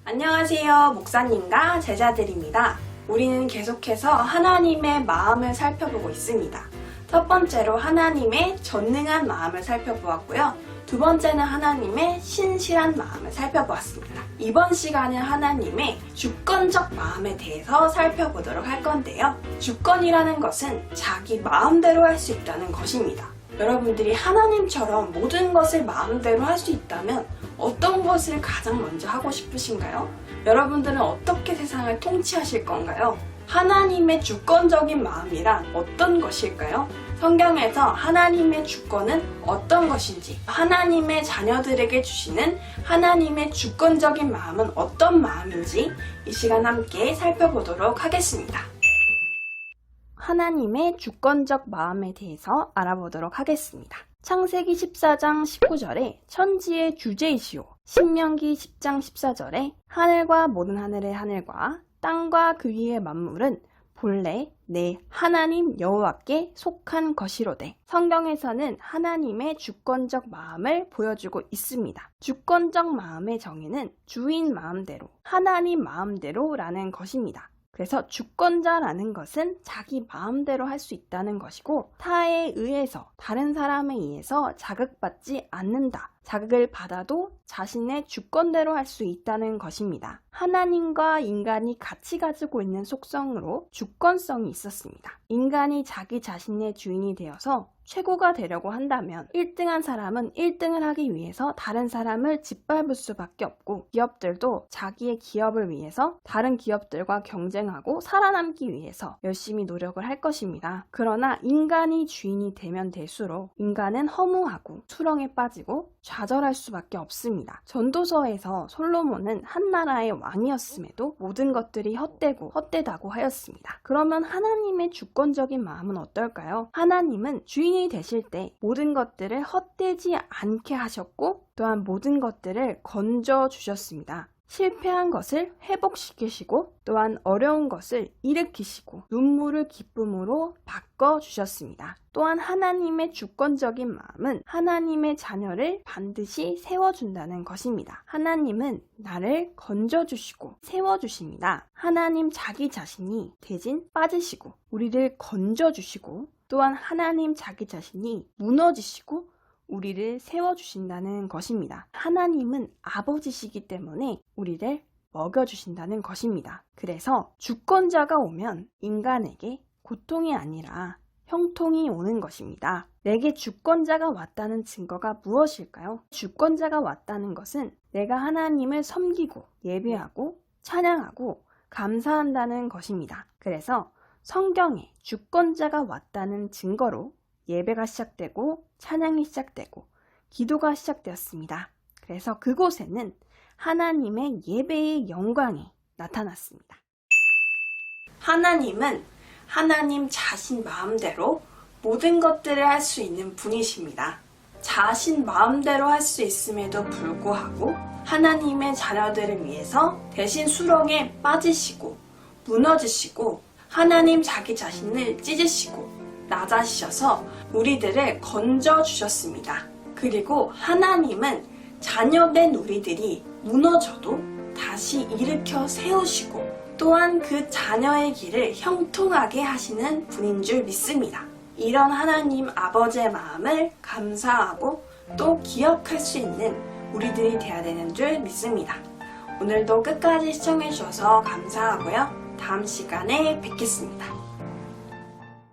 안녕하세요. 목사님과 제자들입니다. 우리는 계속해서 하나님의 마음을 살펴보고 있습니다. 첫 번째로 하나님의 전능한 마음을 살펴보았고요. 두 번째는 하나님의 신실한 마음을 살펴보았습니다. 이번 시간은 하나님의 주권적 마음에 대해서 살펴보도록 할 건데요. 주권이라는 것은 자기 마음대로 할 수 있다는 것입니다. 여러분들이 하나님처럼 모든 것을 마음대로 할 수 있다면 어떤 것을 가장 먼저 하고 싶으신가요? 여러분들은 어떻게 세상을 통치하실 건가요? 하나님의 주권적인 마음이란 어떤 것일까요? 성경에서 하나님의 주권은 어떤 것인지, 하나님의 자녀들에게 주시는 하나님의 주권적인 마음은 어떤 마음인지 이 시간 함께 살펴보도록 하겠습니다. 하나님의 주권적 마음에 대해서 알아보도록 하겠습니다. 창세기 14장 19절에 천지의 주제이시오, 신명기 10장 14절에 하늘과 모든 하늘의 하늘과 땅과 그 위의 만물은 본래 내 하나님 여호와께 속한 것이로되. 성경에서는 하나님의 주권적 마음을 보여주고 있습니다. 주권적 마음의 정의는 주인 마음대로, 하나님 마음대로라는 것입니다. 그래서 주권자라는 것은 자기 마음대로 할 수 있다는 것이고, 타에 의해서, 다른 사람에 의해서 자극받지 않는다. 자극을 받아도 자신의 주권대로 할 수 있다는 것입니다. 하나님과 인간이 같이 가지고 있는 속성으로 주권성이 있었습니다. 인간이 자기 자신의 주인이 되어서 최고가 되려고 한다면 1등한 사람은 1등을 하기 위해서 다른 사람을 짓밟을 수밖에 없고, 기업들도 자기의 기업을 위해서 다른 기업들과 경쟁하고 살아남기 위해서 열심히 노력을 할 것입니다. 그러나 인간이 주인이 되면 될수록 인간은 허무하고 수렁에 빠지고 좌절할 수밖에 없습니다. 전도서에서 솔로몬은 한 나라의 왕이었음에도 모든 것들이 헛되다고 하였습니다. 그러면 하나님의 주권적인 마음은 어떨까요? 하나님은 주인이 되실 때 모든 것들을 헛되지 않게 하셨고, 또한 모든 것들을 건져 주셨습니다. 실패한 것을 회복시키시고, 또한 어려운 것을 일으키시고, 눈물을 기쁨으로 바꿔주셨습니다. 또한 하나님의 주권적인 마음은 하나님의 자녀를 반드시 세워준다는 것입니다. 하나님은 나를 건져주시고 세워주십니다. 하나님 자기 자신이 대신 빠지시고 우리를 건져주시고, 또한 하나님 자기 자신이 무너지시고 우리를 세워주신다는 것입니다. 하나님은 아버지시기 때문에 우리를 먹여주신다는 것입니다. 그래서 주권자가 오면 인간에게 고통이 아니라 형통이 오는 것입니다. 내게 주권자가 왔다는 증거가 무엇일까요? 주권자가 왔다는 것은 내가 하나님을 섬기고 예배하고 찬양하고 감사한다는 것입니다. 그래서 성경에 주권자가 왔다는 증거로 예배가 시작되고 찬양이 시작되고 기도가 시작되었습니다. 그래서 그곳에는 하나님의 예배의 영광이 나타났습니다. 하나님은 하나님 자신 마음대로 모든 것들을 할 수 있는 분이십니다. 자신 마음대로 할 수 있음에도 불구하고 하나님의 자녀들을 위해서 대신 수렁에 빠지시고 무너지시고 하나님 자기 자신을 찢으시고 낮아지셔서 우리들을 건져주셨습니다. 그리고 하나님은 자녀된 우리들이 무너져도 다시 일으켜 세우시고, 또한 그 자녀의 길을 형통하게 하시는 분인 줄 믿습니다. 이런 하나님 아버지의 마음을 감사하고 또 기억할 수 있는 우리들이 되어야 되는 줄 믿습니다. 오늘도 끝까지 시청해 주셔서 감사하고요. 다음 시간에 뵙겠습니다.